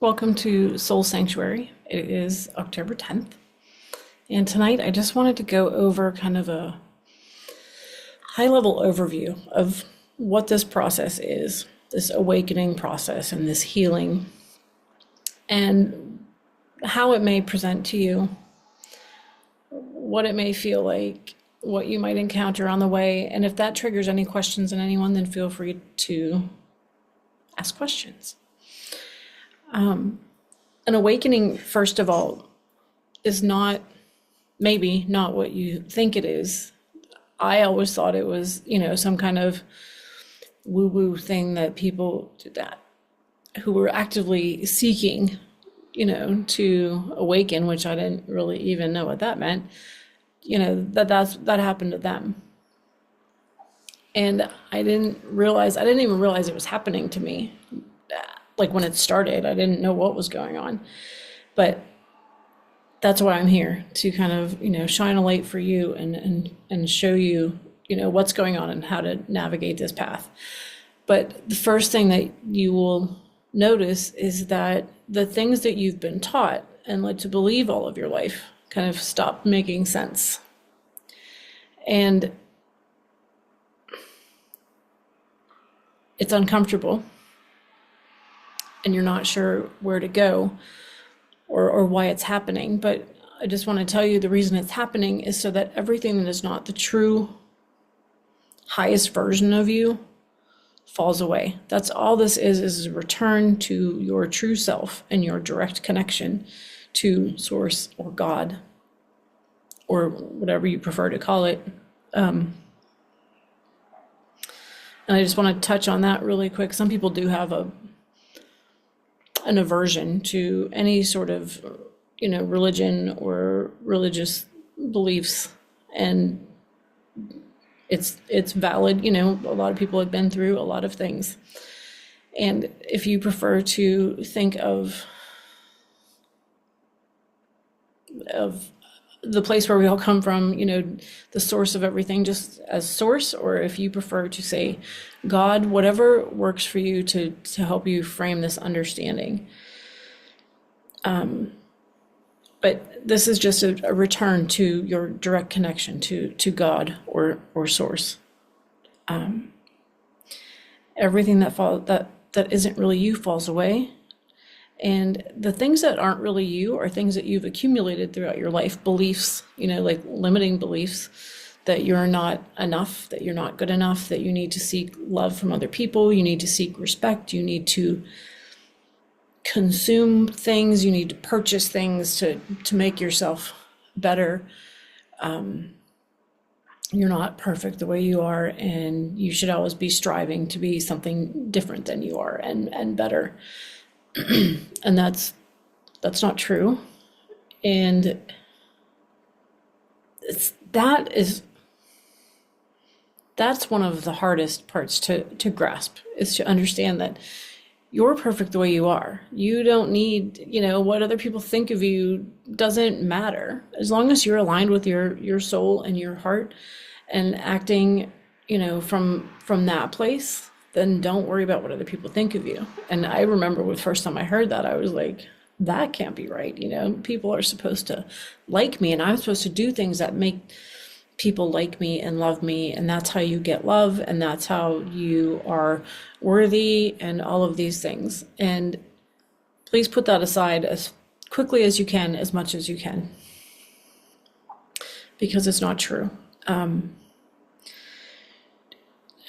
Welcome to Soul Sanctuary. It is October 10th. And tonight I just wanted to go over kind of a high level overview of what this process is, this awakening process and this healing, and how it may present to you, what it may feel like, what you might encounter on the way. And if that triggers any questions in anyone, then feel free to ask questions. An awakening, first of all, is maybe not what you think it is. I always thought it was, some kind of woo-woo thing that people did that who were actively seeking, to awaken, which I didn't really even know what that meant, that happened to them. And I didn't even realize it was happening to me. Like when it started, I didn't know what was going on. But that's why I'm here, to kind of, shine a light for you and show you, what's going on and how to navigate this path. But the first thing that you will notice is that the things that you've been taught and led to believe all of your life kind of stop making sense. And it's uncomfortable. And you're not sure where to go or why it's happening. But I just want to tell you the reason it's happening is so that everything that is not the true highest version of you falls away. That's all this is a return to your true self and your direct connection to Source or God or whatever you prefer to call it. And I just want to touch on that really quick. Some people do have an aversion to any sort of, religion or religious beliefs. And it's valid, a lot of people have been through a lot of things. And if you prefer to think of the place where we all come from, the source of everything just as source, or if you prefer to say God, whatever works for you to help you frame this understanding. But this is just a return to your direct connection to God or source. Everything that isn't really you falls away. And the things that aren't really you are things that you've accumulated throughout your life, beliefs, like limiting beliefs that you're not enough, that you're not good enough, that you need to seek love from other people, you need to seek respect, you need to consume things, you need to purchase things to make yourself better. You're not perfect the way you are, and you should always be striving to be something different than you are and better. And that's not true. And that's one of the hardest parts to grasp, is to understand that you're perfect the way you are. You don't need, what other people think of you doesn't matter. As long as you're aligned with your soul and your heart and acting, from that place, then don't worry about what other people think of you. And I remember the first time I heard that, I was like, that can't be right. People are supposed to like me, and I'm supposed to do things that make people like me and love me. And that's how you get love. And that's how you are worthy and all of these things. And please put that aside as quickly as you can, as much as you can, because it's not true.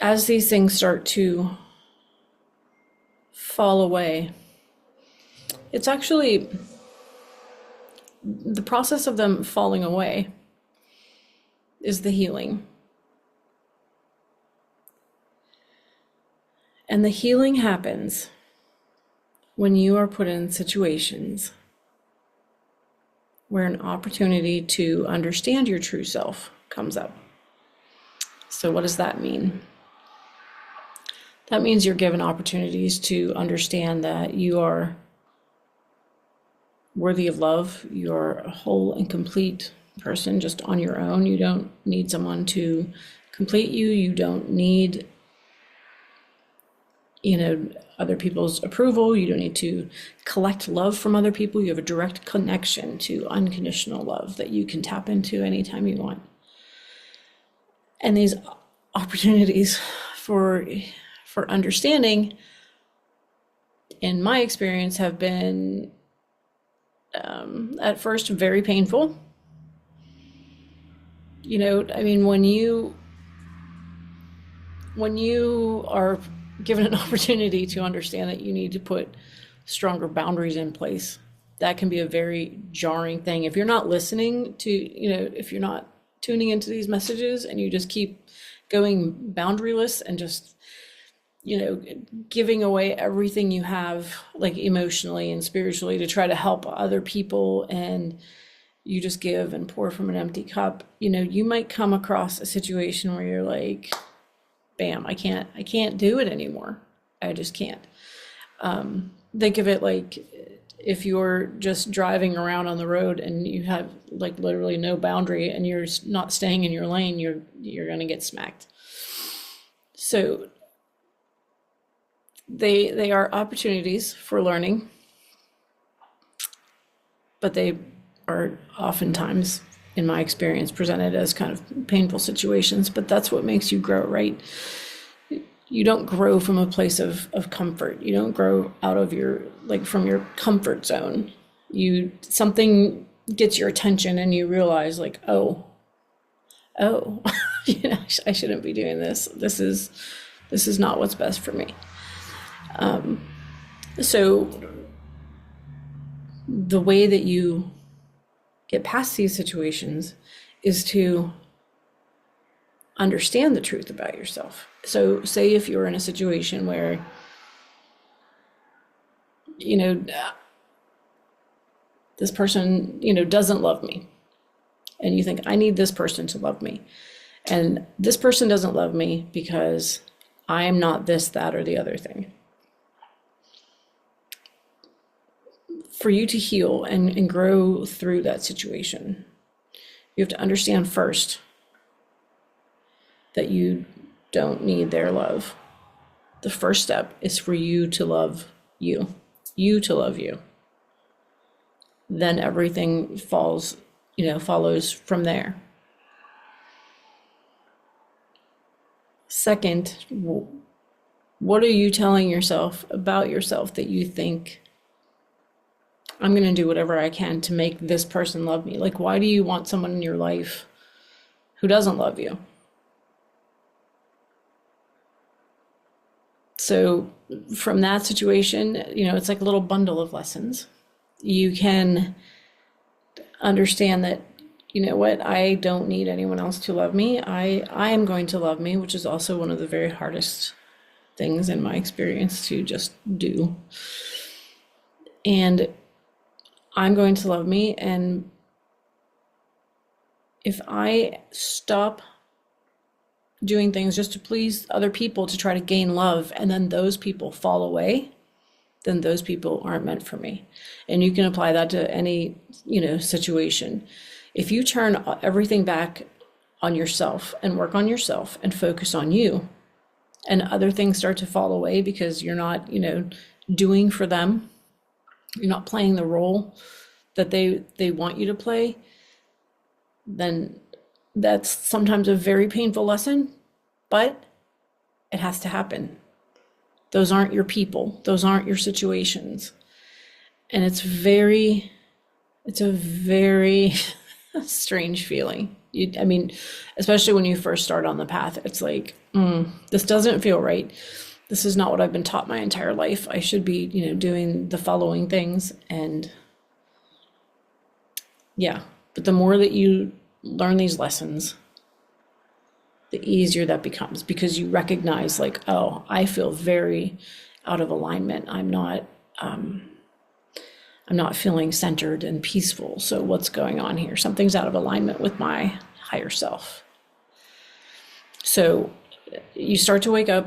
As these things start to fall away, it's actually the process of them falling away is the healing. And the healing happens when you are put in situations where an opportunity to understand your true self comes up. So what does that mean? That means you're given opportunities to understand that you are worthy of love. You're a whole and complete person just on your own. You don't need someone to complete you. You don't need other people's approval. You don't need to collect love from other people. You have a direct connection to unconditional love that you can tap into anytime you want. And these opportunities for understanding, in my experience, have been at first very painful. I mean, when you are given an opportunity to understand that you need to put stronger boundaries in place, that can be a very jarring thing. If you're not listening to, if you're not tuning into these messages and you just keep going boundaryless and just, giving away everything you have, like emotionally and spiritually, to try to help other people, and you just give and pour from an empty cup, you might come across a situation where you're like, bam, I can't do it anymore. I just can't. Think of it like if you're just driving around on the road and you have like literally no boundary and you're not staying in your lane, you're going to get smacked. So they are opportunities for learning, but they are oftentimes, in my experience, presented as kind of painful situations. But that's what makes you grow, right? You don't grow from a place of comfort. You don't grow out of from your comfort zone. Something gets your attention and you realize like, oh, I shouldn't be doing this. This is not what's best for me. So the way that you get past these situations is to understand the truth about yourself. So say if you're in a situation where, this person, doesn't love me, and you think, I need this person to love me. And this person doesn't love me because I am not this, that, or the other thing. For you to heal and grow through that situation, you have to understand first that you don't need their love. The first step is for you to love you to love you. Then everything follows from there. Second, what are you telling yourself about yourself that you think, I'm going to do whatever I can to make this person love me? Like, why do you want someone in your life who doesn't love you? So from that situation, it's like a little bundle of lessons. You can understand that, I don't need anyone else to love me. I am going to love me, which is also one of the very hardest things in my experience to just do. And I'm going to love me. And if I stop doing things just to please other people to try to gain love, and then those people fall away, then those people aren't meant for me. And you can apply that to any, situation. If you turn everything back on yourself and work on yourself and focus on you, and other things start to fall away because you're not, doing for them, you're not playing the role that they want you to play, then that's sometimes a very painful lesson, but it has to happen. Those aren't your people. Those aren't your situations. And it's a very strange feeling. Especially when you first start on the path, it's like, this doesn't feel right. This is not what I've been taught my entire life. I should be, doing the following things. And yeah, but the more that you learn these lessons, the easier that becomes, because you recognize like, oh, I feel very out of alignment. I'm not feeling centered and peaceful. So what's going on here? Something's out of alignment with my higher self. So you start to wake up,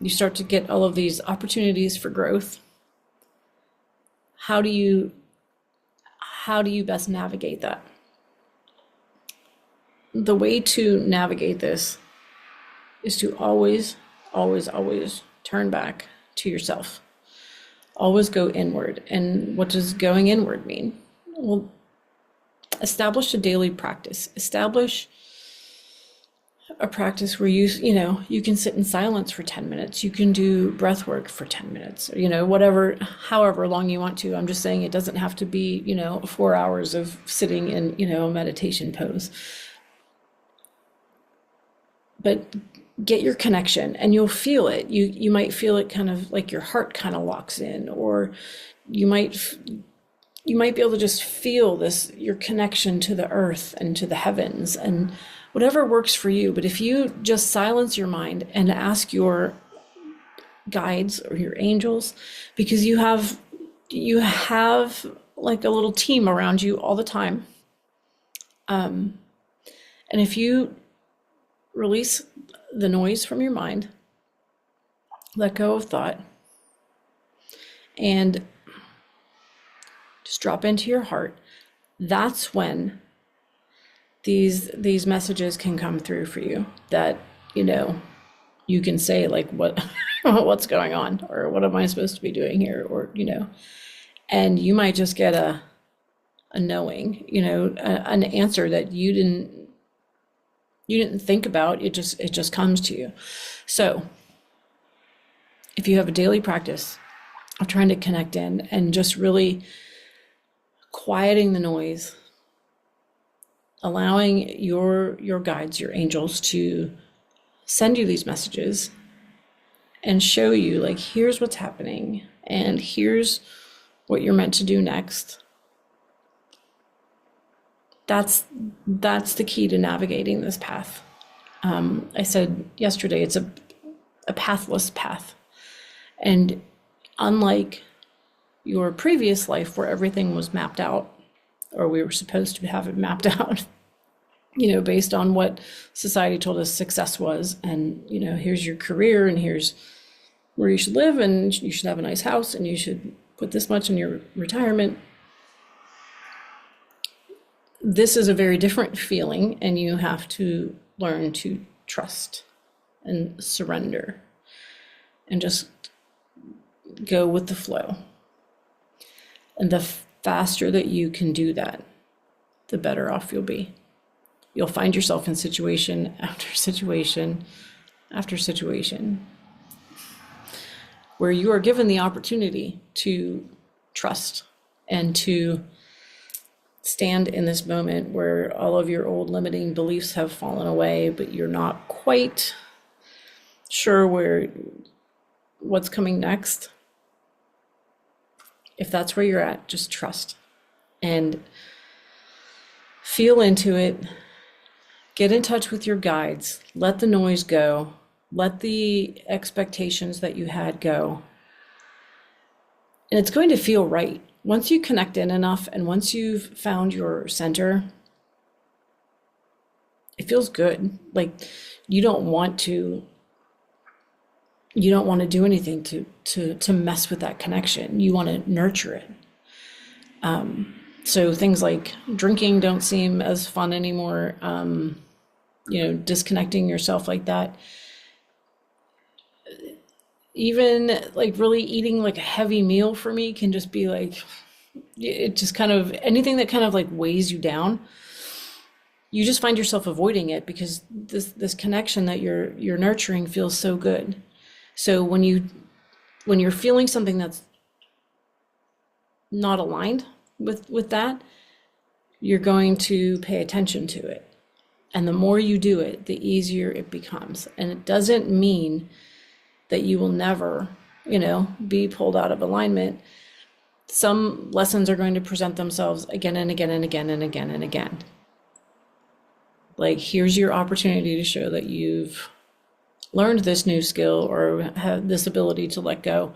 you start to get all of these opportunities for growth. How do you best navigate that? The way to navigate this is to always, always turn back to yourself. Always go inward. And what does going inward mean? Well, establish a daily practice. Establish a practice where you can sit in silence for 10 minutes. You can do breath work for 10 minutes, whatever, however long you want to. I'm just saying it doesn't have to be, 4 hours of sitting in, a meditation pose. But get your connection and you'll feel it. You might feel it kind of like your heart kind of locks in, or you might be able to just feel your connection to the earth and to the heavens and whatever works for you. But if you just silence your mind and ask your guides or your angels, because you have like a little team around you all the time. And if you release the noise from your mind, let go of thought, and just drop into your heart, that's when these messages can come through for you, that you can say like, what's going on, or what am I supposed to be doing here, or and you might just get a knowing, an answer that you didn't think about. It just comes to you. So if you have a daily practice of trying to connect in and just really quieting the noise, allowing your guides, your angels, to send you these messages and show you like, here's what's happening and here's what you're meant to do next. That's the key to navigating this path. I said yesterday, it's a pathless path. And unlike your previous life where everything was mapped out, or we were supposed to have it mapped out, based on what society told us success was, and here's your career, and here's where you should live, and you should have a nice house, and you should put this much in your retirement. This is a very different feeling, and you have to learn to trust and surrender and just go with the flow. And the faster that you can do that, the better off you'll be. You'll find yourself in situation after situation after situation where you are given the opportunity to trust and to stand in this moment where all of your old limiting beliefs have fallen away, but you're not quite sure what's coming next. If that's where you're at, just trust and feel into it. Get in touch with your guides. Let the noise go. Let the expectations that you had go. And it's going to feel right. Once you connect in enough and once you've found your center, it feels good. Like you don't want to do anything to mess with that connection. You want to nurture it. So things like drinking don't seem as fun anymore. Disconnecting yourself like that. Even like really eating like a heavy meal for me can just be like, it just kind of, anything that kind of like weighs you down, you just find yourself avoiding it because this connection that you're nurturing feels so good. So when you're feeling something that's not aligned with that, you're going to pay attention to it. And the more you do it, the easier it becomes. And it doesn't mean that you will never, be pulled out of alignment. Some lessons are going to present themselves again and again and again and again and again. Like, here's your opportunity to show that you've learned this new skill or have this ability to let go.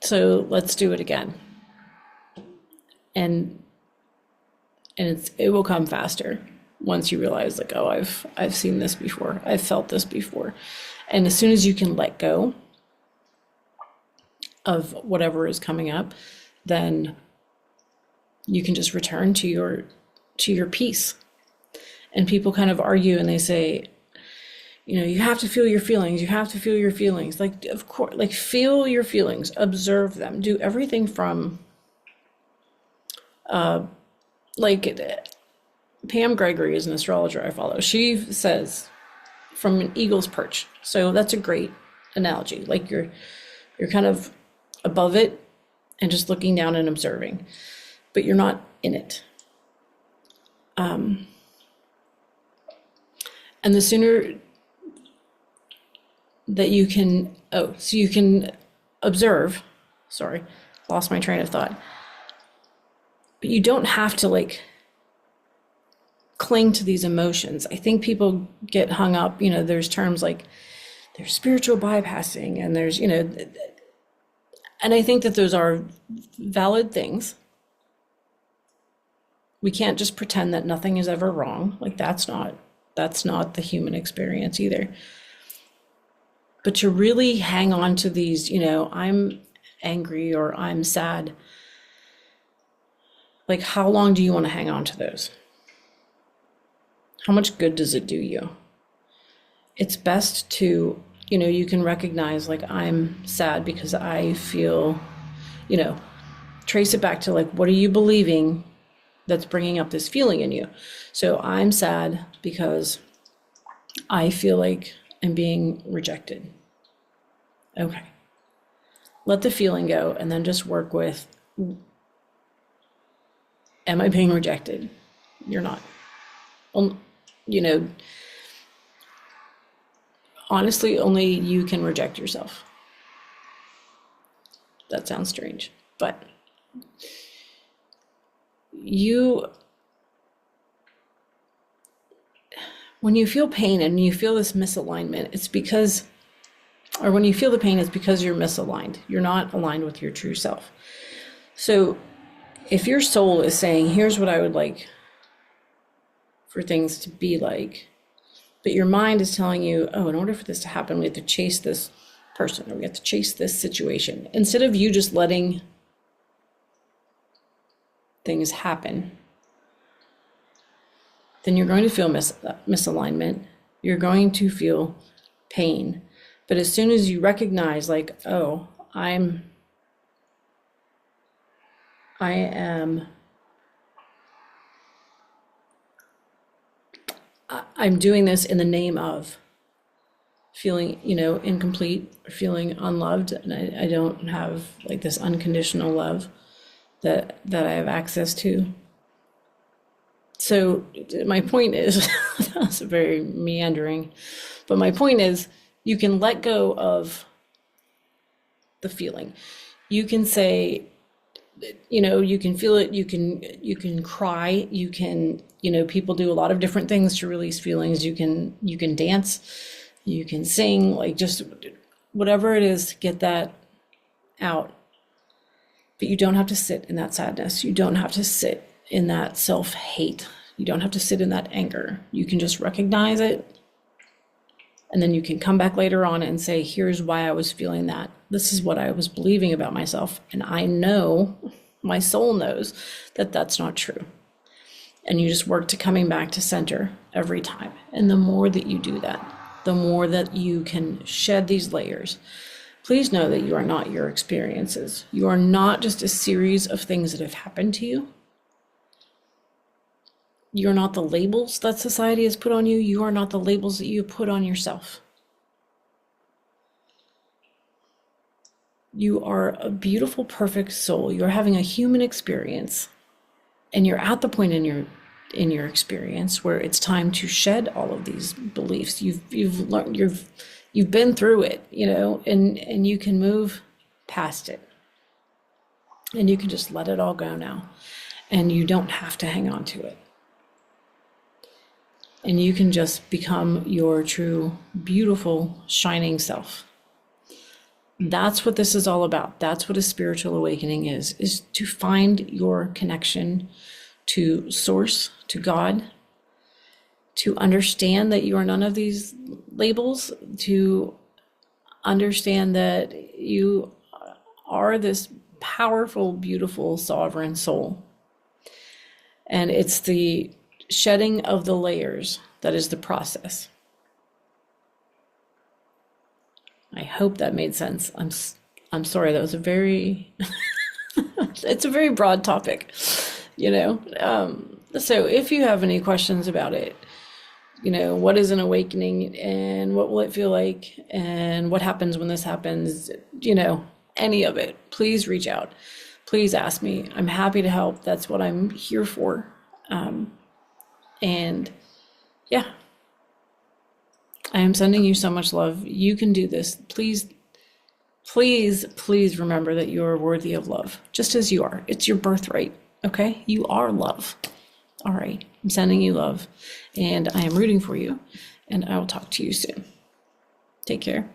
So let's do it again. And it will come faster once you realize like, oh, I've seen this before. I've felt this before. And as soon as you can let go of whatever is coming up, then you can just return to your peace. And people kind of argue and they say, You have to feel your feelings. You have to feel your feelings. Like, of course, like feel your feelings, observe them, do everything from, like Pam Gregory is an astrologer I follow. She says from an eagle's perch. So that's a great analogy. Like you're kind of above it and just looking down and observing, but you're not in it. And the sooner that you can, so you can observe, sorry, lost my train of thought. But you don't have to like cling to these emotions. I think people get hung up, there's terms like there's spiritual bypassing and there's, and I think that those are valid things. We can't just pretend that nothing is ever wrong. Like that's not the human experience either. But to really hang on to these, I'm angry or I'm sad. Like, how long do you want to hang on to those? How much good does it do you? It's best to, you can recognize like I'm sad because I feel, trace it back to like, what are you believing that's bringing up this feeling in you? So I'm sad because I feel like I'm being rejected. Okay. Let the feeling go and then just work with, am I being rejected? You're not. Honestly, only you can reject yourself. That sounds strange, but when you feel pain and you feel this misalignment, it's because, or when you feel the pain, it's because you're misaligned. You're not aligned with your true self. So if your soul is saying, here's what I would like for things to be like, but your mind is telling you, oh, in order for this to happen, we have to chase this person or we have to chase this situation. Instead of you just letting things happen, then you're going to feel misalignment. You're going to feel pain. But as soon as you recognize like, oh, I'm doing this in the name of feeling, incomplete, or feeling unloved, and I don't have like this unconditional love that I have access to. So my point is, that's very meandering, but my point is you can let go of the feeling. You can say, you can feel it, you can cry, you can, people do a lot of different things to release feelings. You can dance, you can sing, like just whatever it is to get that out. But you don't have to sit in that sadness. You don't have to sit in that self-hate. You don't have to sit in that anger. You can just recognize it. And then you can come back later on and say, here's why I was feeling that. This is what I was believing about myself. And I know, my soul knows that that's not true. And you just work to coming back to center every time. And the more that you do that, the more that you can shed these layers. Please know that you are not your experiences. You are not just a series of things that have happened to you. You're not the labels that society has put on you. You are not the labels that you put on yourself. You are a beautiful, perfect soul. You're having a human experience, and you're at the point in your experience where it's time to shed all of these beliefs. You've learned, you've been through it, and you can move past it, and you can just let it all go now, and you don't have to hang on to it. And you can just become your true, beautiful, shining self. That's what this is all about. That's what a spiritual awakening is to find your connection to Source, to God, to understand that you are none of these labels, to understand that you are this powerful, beautiful, sovereign soul. And it's the shedding of the layers that is the process. I hope that made sense. I'm sorry, that was a very, it's a very broad topic, you know? So if you have any questions about it, what is an awakening and what will it feel like and what happens when this happens, any of it, please reach out. Please ask me. I'm happy to help. That's what I'm here for. And yeah, I am sending you so much love. You can do this. Please, please, please remember that you are worthy of love, just as you are. It's your birthright, okay? You are love. All right, I'm sending you love, and I am rooting for you, and I will talk to you soon. Take care.